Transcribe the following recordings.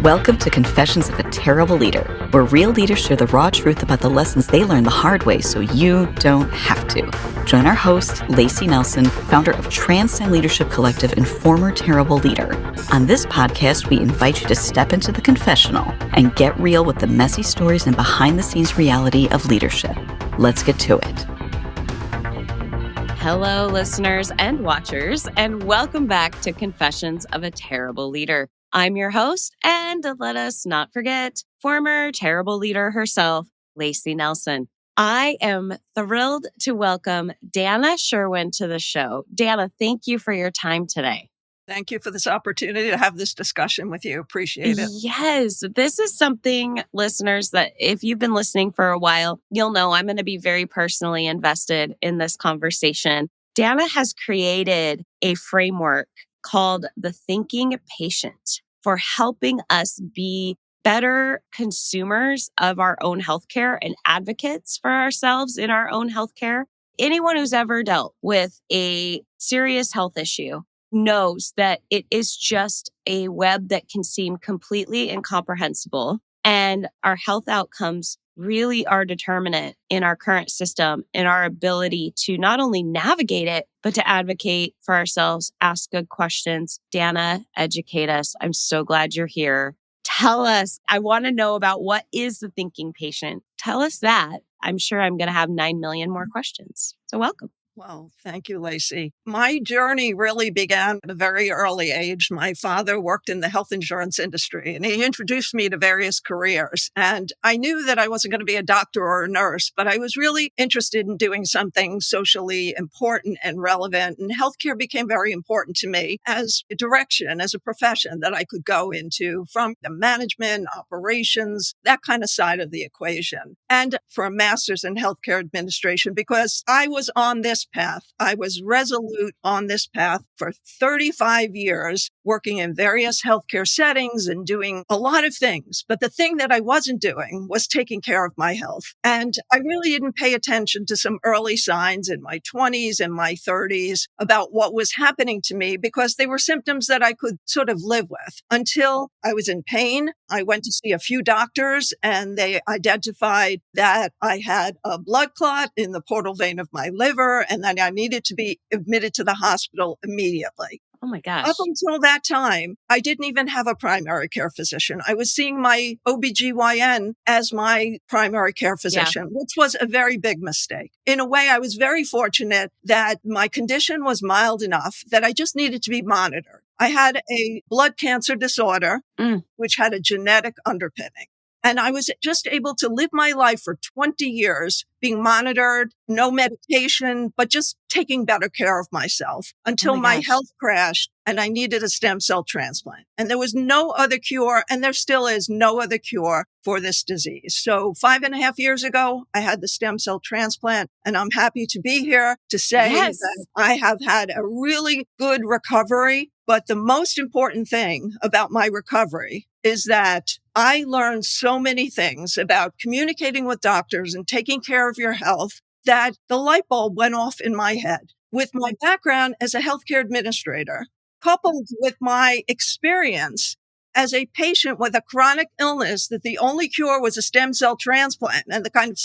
Welcome to Confessions of a Terrible Leader, where real leaders share the raw truth about the lessons they learned the hard way so you don't have to. Join our host, Layci Nelson, founder of Transcend Leadership Collective and former terrible leader. On this podcast, we invite you to step into the confessional and get real with the messy stories and behind-the-scenes reality of leadership. Let's get to it. Hello, listeners and watchers, and welcome back to Confessions of a Terrible Leader. I'm your host, and let us not forget, former terrible leader herself, Layci Nelson. I am thrilled to welcome Dana Sherwin to the show. Dana, thank you for your time today. Thank you for this opportunity to have this discussion with you. Appreciate it. Yes, this is something, listeners, that if you've been listening for a while, you'll know I'm going to be very personally invested in this conversation. Dana has created a framework called the Thinking Patient for helping us be better consumers of our own healthcare and advocates for ourselves in our own healthcare. Anyone who's ever dealt with a serious health issue knows that it is just a web that can seem completely incomprehensible, and our health outcomes really are determinant in our current system, in our ability to not only navigate it, but to advocate for ourselves, ask good questions. Dana, educate us. I'm so glad you're here. Tell us, I want to know about what is the thinking patient. Tell us that. I'm sure I'm going to have 9 million more questions. So welcome. Well, thank you, Layci. My journey really began at a very early age. My father worked in the health insurance industry, and he introduced me to various careers. And I knew that I wasn't going to be a doctor or a nurse, but I was really interested in doing something socially important and relevant. And healthcare became very important to me as a direction, as a profession that I could go into, from the management, operations, that kind of side of the equation. And for a master's in healthcare administration, because I was on this path. I was resolute on this path for 35 years, working in various healthcare settings and doing a lot of things. But the thing that I wasn't doing was taking care of my health. And I really didn't pay attention to some early signs in my 20s and my 30s about what was happening to me, because they were symptoms that I could sort of live with until I was in pain. I went to see a few doctors, and they identified that I had a blood clot in the portal vein of my liver, and that I needed to be admitted to the hospital immediately. Oh my gosh. Up until that time, I didn't even have a primary care physician. I was seeing my OBGYN as my primary care physician, which was a very big mistake. In a way, I was very fortunate that my condition was mild enough that I just needed to be monitored. I had a blood cancer disorder, which had a genetic underpinning. And I was just able to live my life for 20 years, being monitored, no medication, but just taking better care of myself until my health crashed and I needed a stem cell transplant. And there was no other cure, and there still is no other cure for this disease. So 5.5 years ago, I had the stem cell transplant, and I'm happy to be here to say that I have had a really good recovery. But the most important thing about my recovery is that I learned so many things about communicating with doctors and taking care of your health that the light bulb went off in my head. With my background as a healthcare administrator, coupled with my experience as a patient with a chronic illness that the only cure was a stem cell transplant, and the kind of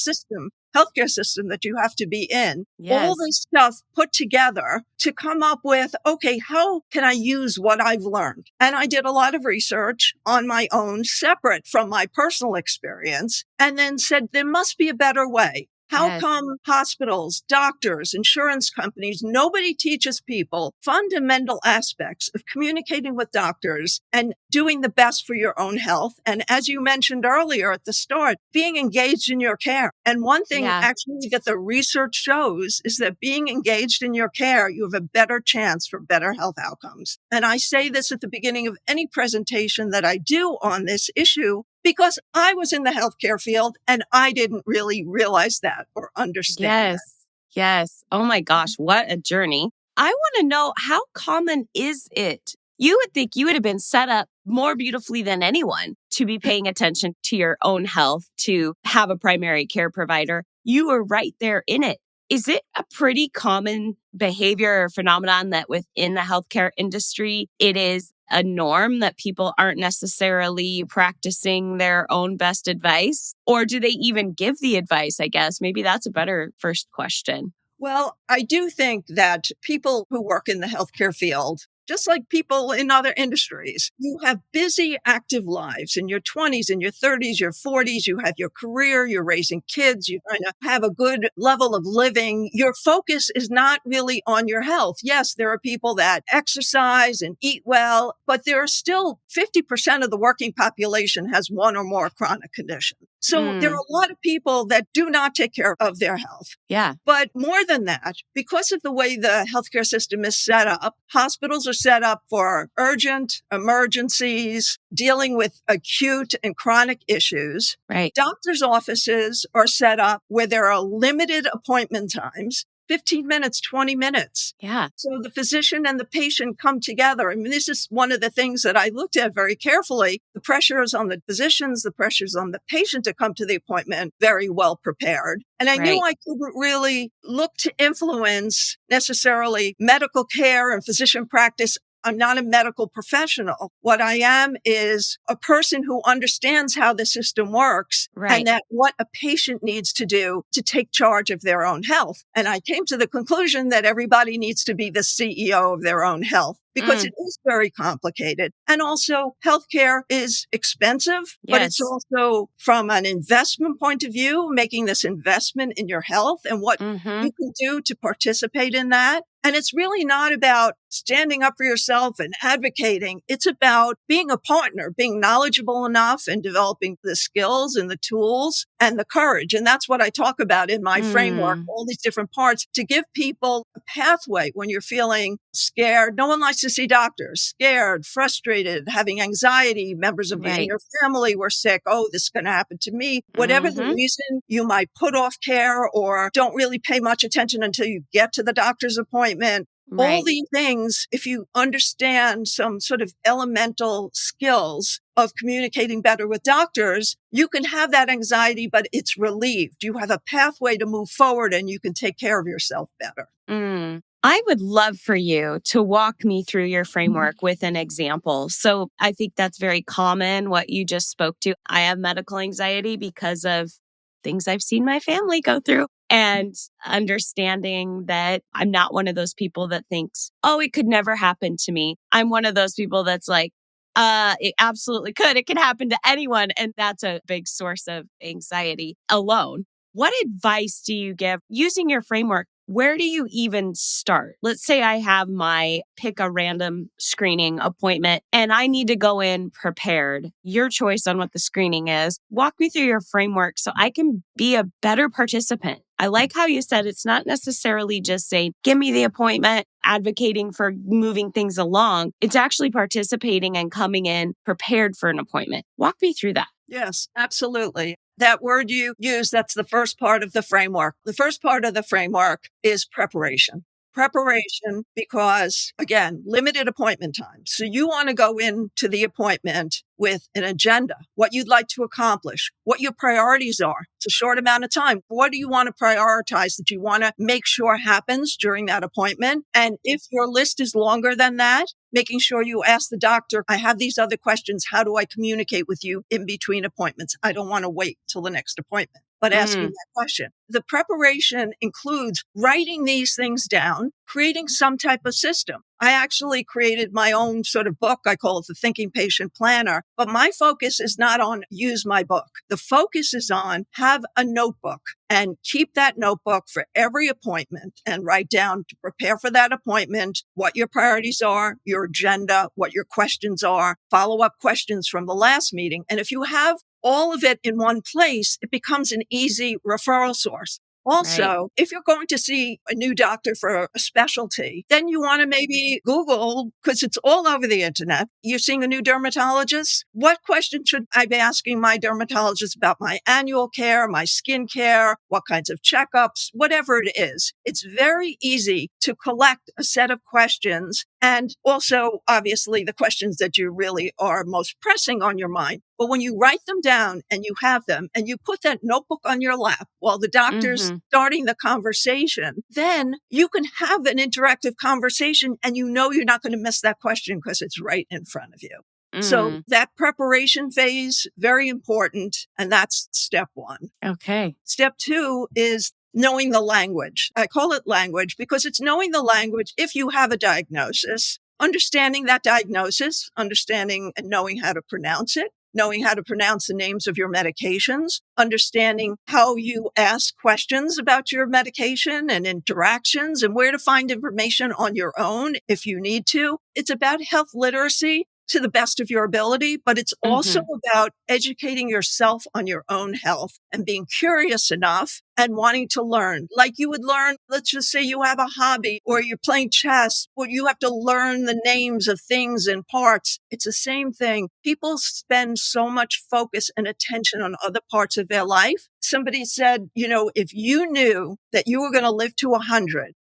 healthcare system that you have to be in, all this stuff put together to come up with, okay, how can I use what I've learned? And I did a lot of research on my own, separate from my personal experience, and then said, there must be a better way. How come hospitals, doctors, insurance companies, nobody teaches people fundamental aspects of communicating with doctors and doing the best for your own health? And as you mentioned earlier at the start, being engaged in your care. And one thing actually that the research shows is that being engaged in your care, you have a better chance for better health outcomes. And I say this at the beginning of any presentation that I do on this issue, because I was in the healthcare field and I didn't really realize that or understand that. Yes. Oh my gosh, what a journey. I want to know, how common is it? You would think you would have been set up more beautifully than anyone to be paying attention to your own health, to have a primary care provider. You were right there in it. Is it a pretty common behavior or phenomenon that within the healthcare industry, it is a norm that people aren't necessarily practicing their own best advice? Or do they even give the advice, I guess? Maybe that's a better first question. Well, I do think that people who work in the healthcare field, just like people in other industries, you have busy, active lives in your 20s, in your 30s, your 40s. You have your career, you're raising kids, you kind of have a good level of living. Your focus is not really on your health. Yes, there are people that exercise and eat well, but there are still 50% of the working population has one or more chronic conditions. So there are a lot of people that do not take care of their health. Yeah. But more than that, because of the way the healthcare system is set up, hospitals are set up for urgent emergencies, dealing with acute and chronic issues. Right. Doctors' offices are set up where there are limited appointment times. 15 minutes, 20 minutes. Yeah. So the physician and the patient come together. I mean, this is one of the things that I looked at very carefully. The pressure is on the physicians, the pressure is on the patient to come to the appointment very well prepared. And I knew I couldn't really look to influence necessarily medical care and physician practice. I'm not a medical professional. What I am is a person who understands how the system works and that what a patient needs to do to take charge of their own health. And I came to the conclusion that everybody needs to be the CEO of their own health because it is very complicated. And also healthcare is expensive, but it's also from an investment point of view, making this investment in your health and what you can do to participate in that. And it's really not about standing up for yourself and advocating. It's about being a partner, being knowledgeable enough and developing the skills and the tools and the courage. And that's what I talk about in my framework, all these different parts to give people a pathway when you're feeling scared. No one likes to see doctors scared, frustrated, having anxiety. Members of you in your family were sick. Oh, this is going to happen to me. Whatever the reason, you might put off care or don't really pay much attention until you get to the doctor's appointment. All these things, if you understand some sort of elemental skills of communicating better with doctors, you can have that anxiety, but it's relieved. You have a pathway to move forward and you can take care of yourself better. I would love for you to walk me through your framework with an example. So I think that's very common, what you just spoke to. I have medical anxiety because of things I've seen my family go through. And understanding that I'm not one of those people that thinks, oh, it could never happen to me. I'm one of those people that's like, it absolutely could. It can happen to anyone. And that's a big source of anxiety alone. What advice do you give using your framework? Where do you even start? Let's say I have my pick a random screening appointment and I need to go in prepared. Your choice on what the screening is. Walk me through your framework so I can be a better participant. I like how you said it's not necessarily just saying, give me the appointment, advocating for moving things along. It's actually participating and coming in prepared for an appointment. Walk me through that. Yes, absolutely. That word you use, that's the first part of the framework. The first part of the framework is preparation. Preparation because, again, limited appointment time. So you want to go into the appointment with an agenda, what you'd like to accomplish, what your priorities are. It's a short amount of time. What do you want to prioritize that you want to make sure happens during that appointment? And if your list is longer than that, making sure you ask the doctor, I have these other questions. How do I communicate with you in between appointments? I don't want to wait till the next appointment, but asking that question. The preparation includes writing these things down, creating some type of system. I actually created my own sort of book. I call it the Thinking Patient Planner, but my focus is not on use my book. The focus is on have a notebook and keep that notebook for every appointment and write down to prepare for that appointment, what your priorities are, your agenda, what your questions are, follow-up questions from the last meeting. And if you have all of it in one place, it becomes an easy referral source. Also, if you're going to see a new doctor for a specialty, then you want to maybe Google, because it's all over the internet. You're seeing a new dermatologist. What question should I be asking my dermatologist about my annual care, my skin care, what kinds of checkups, whatever it is? It's very easy to collect a set of questions and also, obviously, the questions that you really are most pressing on your mind. But when you write them down and you have them and you put that notebook on your lap while the doctor's starting the conversation, then you can have an interactive conversation and you know you're not going to miss that question because it's right in front of you. So that preparation phase, very important. And that's step one. Okay. Step two is knowing the language. I call it language because it's knowing the language if you have a diagnosis, understanding that diagnosis, understanding and knowing how to pronounce it, knowing how to pronounce the names of your medications, understanding how you ask questions about your medication and interactions and where to find information on your own if you need to. It's about health literacy to the best of your ability, but it's also about educating yourself on your own health and being curious enough and wanting to learn. Like you would learn, let's just say you have a hobby or you're playing chess, or you have to learn the names of things and parts. It's the same thing. People spend so much focus and attention on other parts of their life. Somebody said, if you knew that you were going to live to 100,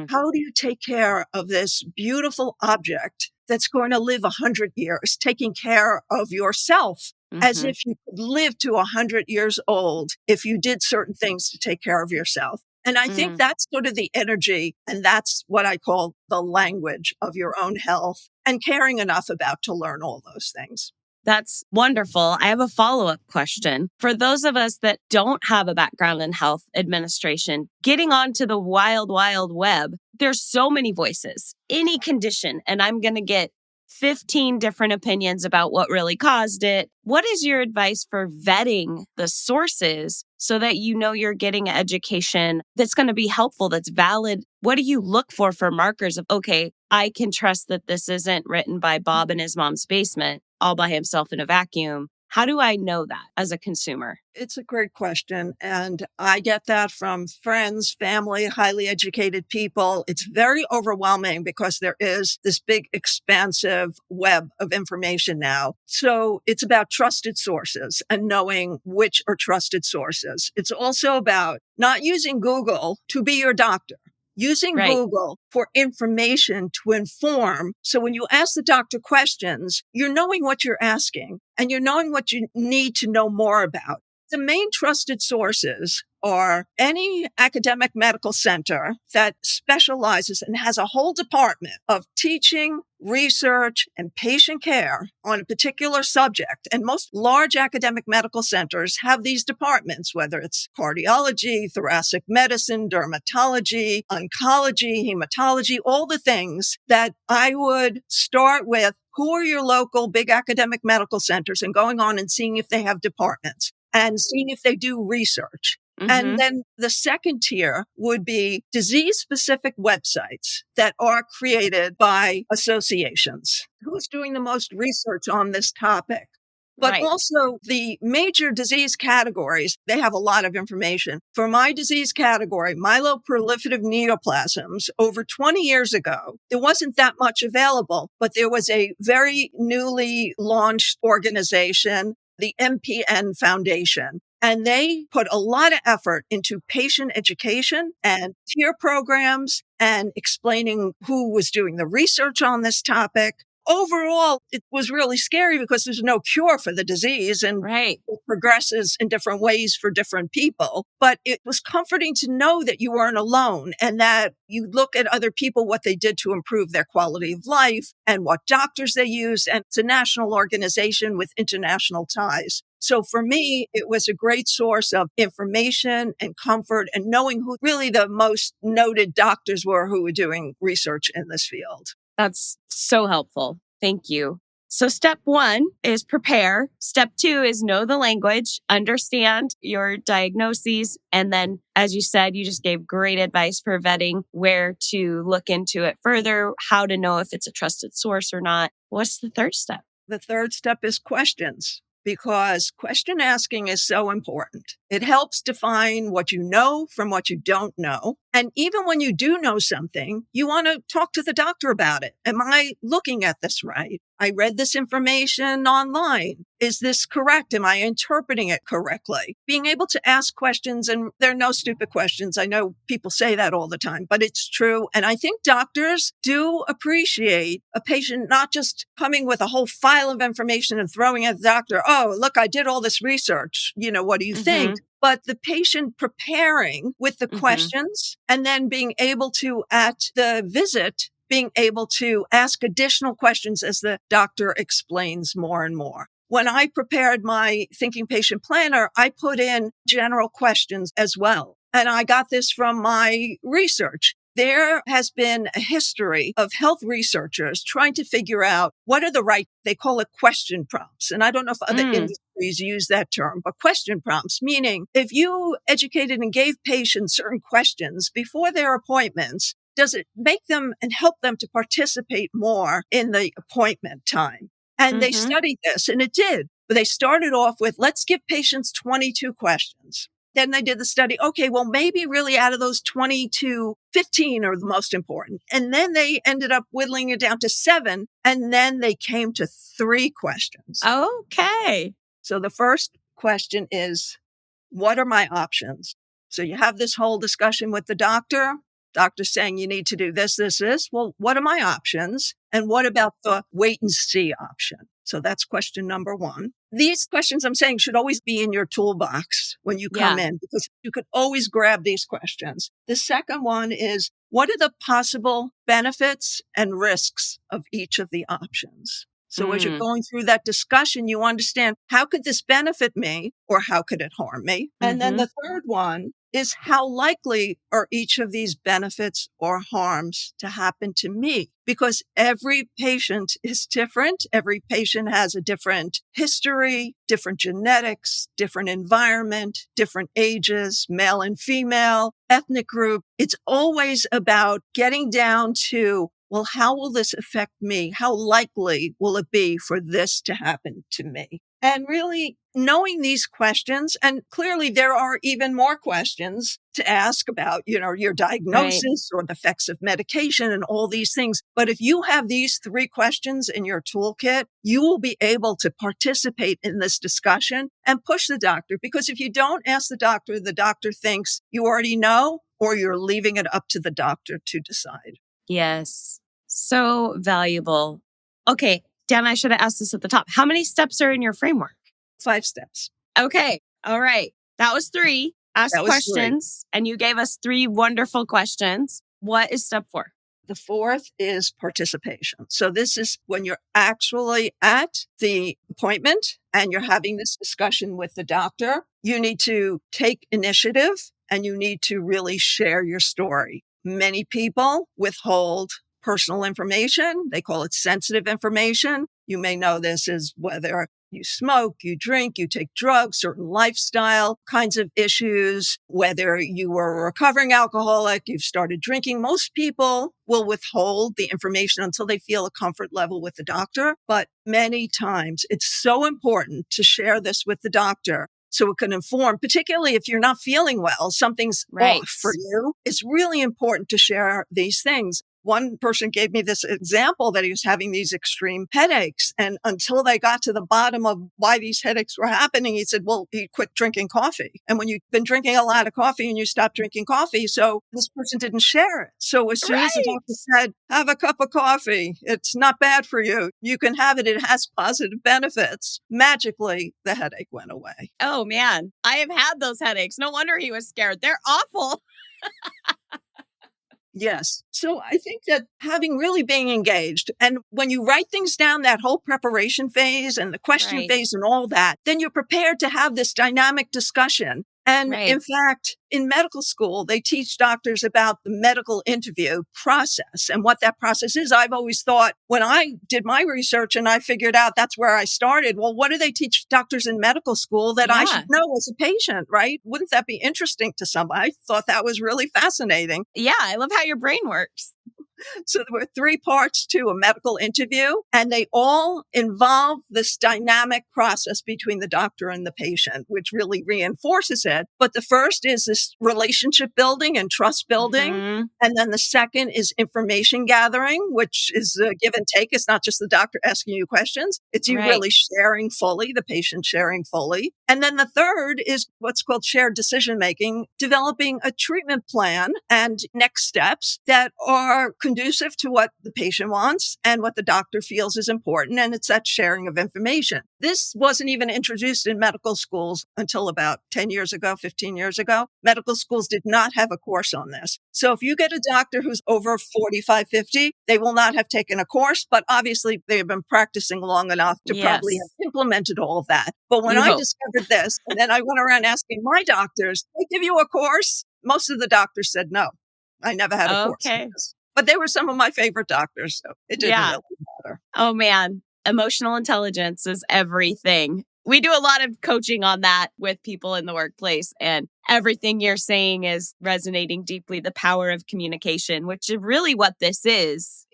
how do you take care of this beautiful object that's going to live 100 years, taking care of yourself as if you could live to 100 years old if you did certain things to take care of yourself? And I think that's sort of the energy, and that's what I call the language of your own health and caring enough about to learn all those things. That's wonderful. I have a follow-up question. For those of us that don't have a background in health administration, getting onto the wild, wild web, there's so many voices, any condition, and I'm going to get 15 different opinions about what really caused it. What is your advice for vetting the sources so that you know you're getting education that's going to be helpful, that's valid? What do you look for markers of, okay, I can trust that this isn't written by Bob in his mom's basement all by himself in a vacuum? How do I know that as a consumer? It's a great question. And I get that from friends, family, highly educated people. It's very overwhelming because there is this big, expansive web of information now. So it's about trusted sources and knowing which are trusted sources. It's also about not using Google to be your doctor. Using Google for information to inform. So when you ask the doctor questions, you're knowing what you're asking and you're knowing what you need to know more about. The main trusted sources are any academic medical center that specializes and has a whole department of teaching, research, and patient care on a particular subject. And most large academic medical centers have these departments, whether it's cardiology, thoracic medicine, dermatology, oncology, hematology, all the things that I would start with. Who are your local big academic medical centers, and going on and seeing if they have departments and seeing if they do research. And then the second tier would be disease-specific websites that are created by associations. Who's doing the most research on this topic? But also the major disease categories, they have a lot of information. For my disease category, myeloproliferative neoplasms, over 20 years ago, there wasn't that much available, but there was a very newly launched organization, the MPN Foundation. And they put a lot of effort into patient education and peer programs and explaining who was doing the research on this topic. Overall, it was really scary because there's no cure for the disease and it progresses in different ways for different people. But it was comforting to know that you weren't alone and that you look at other people, what they did to improve their quality of life and what doctors they used. And it's a national organization with international ties. So for me, it was a great source of information and comfort and knowing who really the most noted doctors were who were doing research in this field. That's so helpful. Thank you. So step one is prepare. Step two is know the language, understand your diagnoses. And then, as you said, you just gave great advice for vetting where to look into it further, how to know if it's a trusted source or not. What's the third step? The third step is questions, because question asking is so important. It helps define what you know from what you don't know. And even when you do know something, you want to talk to the doctor about it. Am I looking at this right? I read this information online. Is this correct? Am I interpreting it correctly? Being able to ask questions, and there are no stupid questions. I know people say that all the time, but it's true. And I think doctors do appreciate a patient not just coming with a whole file of information and throwing it at the doctor. Oh, look, I did all this research. What do you think? But the patient preparing with the questions and then being able to, at the visit, being able to ask additional questions as the doctor explains more and more. When I prepared my Thinking Patient Planner, I put in general questions as well. And I got this from my research. There has been a history of health researchers trying to figure out what are the right, they call it question prompts. And I don't know if other industries use that term, but question prompts, meaning if you educated and gave patients certain questions before their appointments, does it make them and help them to participate more in the appointment time? And they studied this, and it did. But they started off with, let's give patients 22 questions. Then they did the study. Okay, well, maybe really out of those 22, 15 are the most important. And then they ended up whittling it down to 7. And then they came to 3 questions. Okay. So the first question is, what are my options? So you have this whole discussion with the doctor. Doctor's saying you need to do this, this, this. Well, what are my options? And what about the wait and see option? So that's question number 1. These questions I'm saying should always be in your toolbox when you come in, because you could always grab these questions. The second one is, what are the possible benefits and risks of each of the options? So as you're going through that discussion, you understand, how could this benefit me or how could it harm me? And then the third one is, how likely are each of these benefits or harms to happen to me? Because every patient is different. Every patient has a different history, different genetics, different environment, different ages, male and female, ethnic group. It's always about getting down to, well, how will this affect me? How likely will it be for this to happen to me? And really knowing these questions, and clearly there are even more questions to ask about, your diagnosis or the effects of medication and all these things. But if you have these 3 questions in your toolkit, you will be able to participate in this discussion and push the doctor. Because if you don't ask the doctor thinks you already know, or you're leaving it up to the doctor to decide. Yes. So valuable. Okay, Dan, I should have asked this at the top. How many steps are in your framework? 5 steps. Okay. All right. That was 3. Ask That was 3. questions. And you gave us 3 wonderful questions. What is step 4? The 4th is participation. So this is when you're actually at the appointment and you're having this discussion with the doctor. You need to take initiative and you need to really share your story. Many people withhold personal information. They call it sensitive information. You may know this as whether you smoke, you drink, you take drugs, certain lifestyle kinds of issues, whether you were a recovering alcoholic, you've started drinking. Most people will withhold the information until they feel a comfort level with the doctor. But many times it's so important to share this with the doctor so it can inform, particularly if you're not feeling well, something's off for you. It's really important to share these things. One person gave me this example that he was having these extreme headaches. And until they got to the bottom of why these headaches were happening, he said, well, he quit drinking coffee. And when you've been drinking a lot of coffee and you stop drinking coffee, so this person didn't share it. So as soon as the doctor said, have a cup of coffee, it's not bad for you, you can have it, it has positive benefits, magically the headache went away. Oh, man. I have had those headaches. No wonder he was scared. They're awful. Yes. So I think that having really being engaged, and when you write things down, that whole preparation phase and the question phase and all that, then you're prepared to have this dynamic discussion. And in fact, in medical school, they teach doctors about the medical interview process and what that process is. I've always thought, when I did my research and I figured out that's where I started, well, what do they teach doctors in medical school that I should know as a patient, right? Wouldn't that be interesting to somebody? I thought that was really fascinating. Yeah, I love how your brain works. So there were 3 parts to a medical interview, and they all involve this dynamic process between the doctor and the patient, which really reinforces it. But the first is this relationship building and trust building. Mm-hmm. And then the second is information gathering, which is a give and take. It's not just the doctor asking you questions. It's you Right. really sharing fully, the patient sharing fully. And then the third is what's called shared decision making, developing a treatment plan and next steps that are conducive to what the patient wants and what the doctor feels is important. And it's that sharing of information. This wasn't even introduced in medical schools until about 10 years ago, 15 years ago. Medical schools did not have a course on this. So if you get a doctor who's over 45, 50, they will not have taken a course, but obviously they have been practicing long enough to probably have implemented all of that. But when You I hope. discovered this, and then I went around asking my doctors, they give you a course? Most of the doctors said no. I never had a course on Okay. this. But they were some of my favorite doctors, so it didn't Yeah. really matter. Oh man, emotional intelligence is everything. We do a lot of coaching on that with people in the workplace, and everything you're saying is resonating deeply. The power of communication, which is really what this is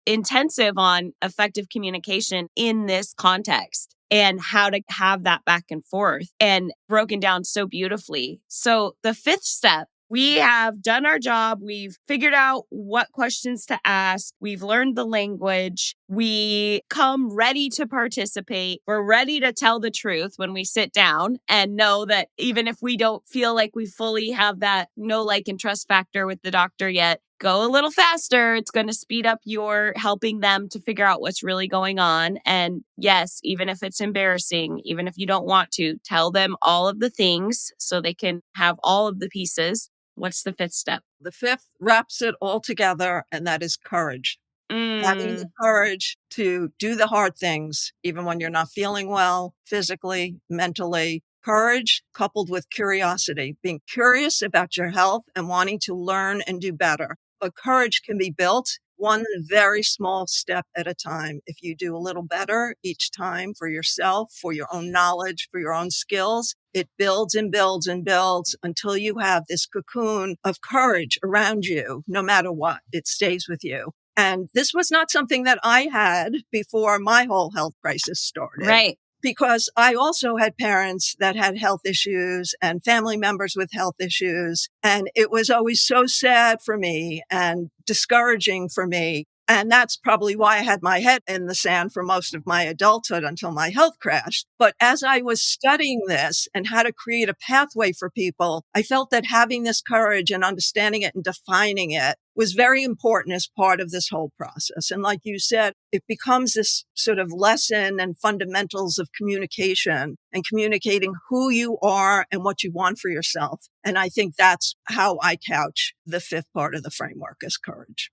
intensive on effective communication in this context and how to have that back and forth and broken down so beautifully. So the fifth step, we have done our job. We've figured out what questions to ask. We've learned the language. We come ready to participate. We're ready to tell the truth when we sit down and know that even if we don't feel like we fully have that know, like, and trust factor with the doctor yet, go a little faster. It's going to speed up your helping them to figure out what's really going on. And yes, even if it's embarrassing, even if you don't want to, tell them all of the things so they can have all of the pieces. What's the fifth step? The fifth wraps it all together, and that is courage. Having the courage to do the hard things, even when you're not feeling well, physically, mentally. Courage coupled with curiosity, being curious about your health and wanting to learn and do better. But courage can be built one very small step at a time. If you do a little better each time for yourself, for your own knowledge, for your own skills, it builds and builds and builds until you have this cocoon of courage around you, no matter what. It stays with you. And this was not something that I had before my whole health crisis started. Right. Because I also had parents that had health issues and family members with health issues. And it was always so sad for me and discouraging for me. And that's probably why I had my head in the sand for most of my adulthood until my health crashed. But as I was studying this and how to create a pathway for people, I felt that having this courage and understanding it and defining it was very important as part of this whole process. And like you said, it becomes this sort of lesson and fundamentals of communication and communicating who you are and what you want for yourself. And I think that's how I couch the fifth part of the framework as courage.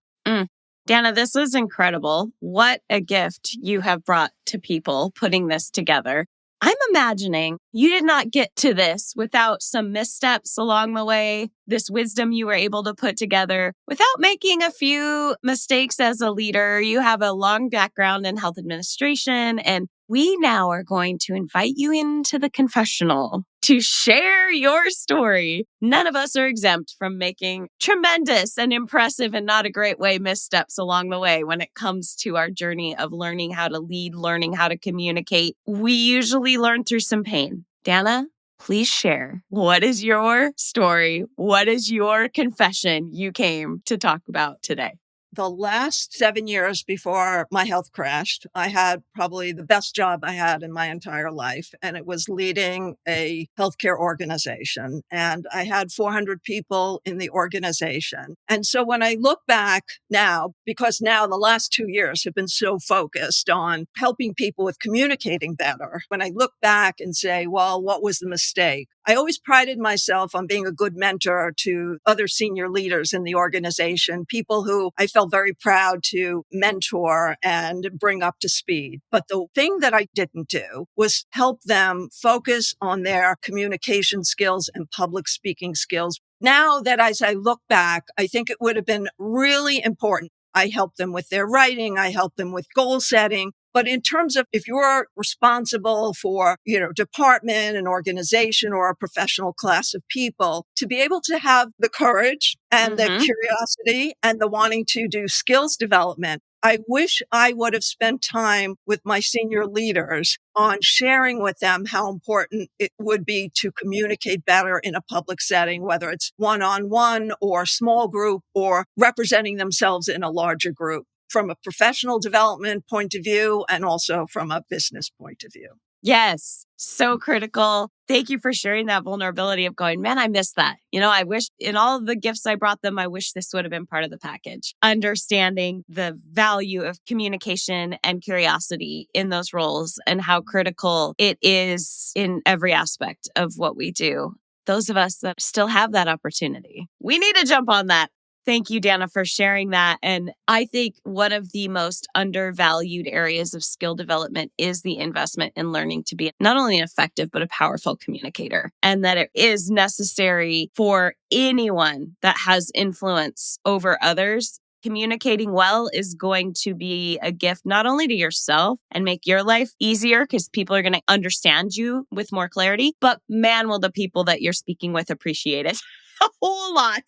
Dana, this is incredible. What a gift you have brought to people putting this together. I'm imagining you did not get to this without some missteps along the way, this wisdom you were able to put together without making a few mistakes as a leader. You have a long background in health administration, and we now are going to invite you into the confessional to share your story. None of us are exempt from making tremendous and impressive and not a great way missteps along the way when it comes to our journey of learning how to lead, learning how to communicate. We usually learn through some pain. Dana, please share. What is your story? What is your confession you came to talk about today? The last 7 years before my health crashed, I had probably the best job I had in my entire life, and it was leading a healthcare organization. And I had 400 people in the organization. And so when I look back now, because now the last 2 years have been so focused on helping people with communicating better, when I look back and say, well, what was the mistake? I always prided myself on being a good mentor to other senior leaders in the organization, people who I felt very proud to mentor and bring up to speed. But the thing that I didn't do was help them focus on their communication skills and public speaking skills. Now that as I look back, I think it would have been really important. I helped them with their writing. I helped them with goal setting. But in terms of if you're responsible for, department, an organization, or a professional class of people, to be able to have the courage and the curiosity and the wanting to do skills development, I wish I would have spent time with my senior leaders on sharing with them how important it would be to communicate better in a public setting, whether it's one-on-one or small group or representing themselves in a larger group, from a professional development point of view and also from a business point of view. Yes, so critical. Thank you for sharing that vulnerability of going, man, I missed that. I wish in all of the gifts I brought them, I wish this would have been part of the package. Understanding the value of communication and curiosity in those roles and how critical it is in every aspect of what we do. Those of us that still have that opportunity, we need to jump on that. Thank you, Dana, for sharing that. And I think one of the most undervalued areas of skill development is the investment in learning to be not only an effective, but a powerful communicator. And that it is necessary for anyone that has influence over others. Communicating well is going to be a gift not only to yourself and make your life easier because people are going to understand you with more clarity, but man, will the people that you're speaking with appreciate it a whole lot.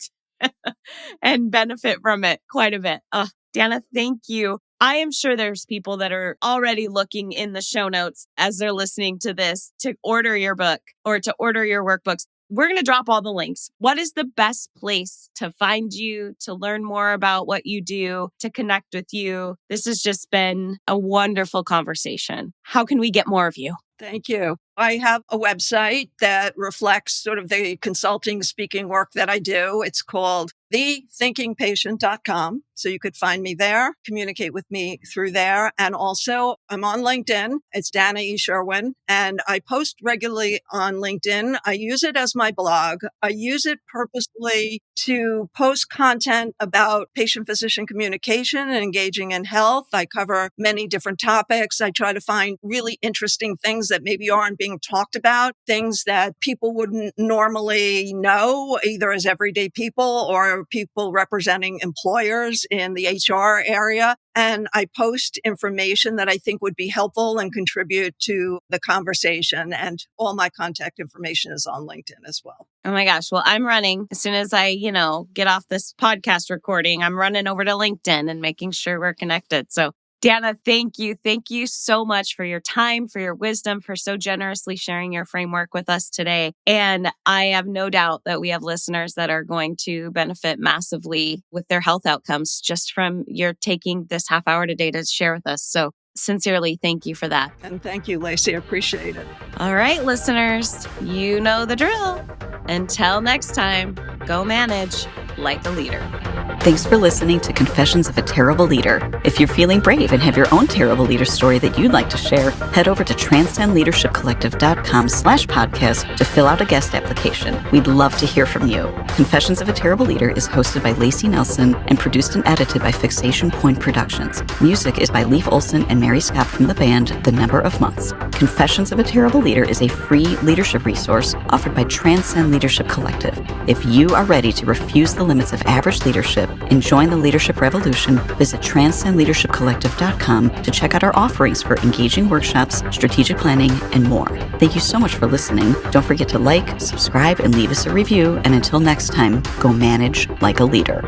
And benefit from it quite a bit. Dana, thank you. I am sure there's people that are already looking in the show notes as they're listening to this to order your book or to order your workbooks. We're going to drop all the links. What is the best place to find you, to learn more about what you do, to connect with you? This has just been a wonderful conversation. How can we get more of you? Thank you. I have a website that reflects sort of the consulting speaking work that I do. It's called thethinkingpatient.com. So you could find me there, communicate with me through there. And also I'm on LinkedIn. It's Dana E. Sherwin. And I post regularly on LinkedIn. I use it as my blog. I use it purposely to post content about patient-physician communication and engaging in health. I cover many different topics. I try to find really interesting things that maybe aren't being talked about, things that people wouldn't normally know, either as everyday people or people representing employers in the HR area. And I post information that I think would be helpful and contribute to the conversation. And all my contact information is on LinkedIn as well. Oh my gosh. Well, I'm running as soon as I, get off this podcast recording, I'm running over to LinkedIn and making sure we're connected. So Dana, thank you. Thank you so much for your time, for your wisdom, for so generously sharing your framework with us today. And I have no doubt that we have listeners that are going to benefit massively with their health outcomes just from your taking this half hour today to share with us. So sincerely, thank you for that. And thank you, Layci. I appreciate it. All right, listeners, you know the drill. Until next time, go manage like a leader. Thanks for listening to Confessions of a Terrible Leader. If you're feeling brave and have your own terrible leader story that you'd like to share, head over to transcendleadershipcollective.com/podcast to fill out a guest application. We'd love to hear from you. Confessions of a Terrible Leader is hosted by Layci Nelson and produced and edited by Fixation Point Productions. Music is by Leif Olson and Mary Scott from the band The Number of Months. Confessions of a Terrible Leader is a free leadership resource offered by Transcend Leadership Collective. If you are ready to refuse the limits of average leadership and join the leadership revolution, visit transcendleadershipcollective.com to check out our offerings for engaging workshops, strategic planning, and more. Thank you so much for listening. Don't forget to like, subscribe, and leave us a review. And until next time, go manage like a leader.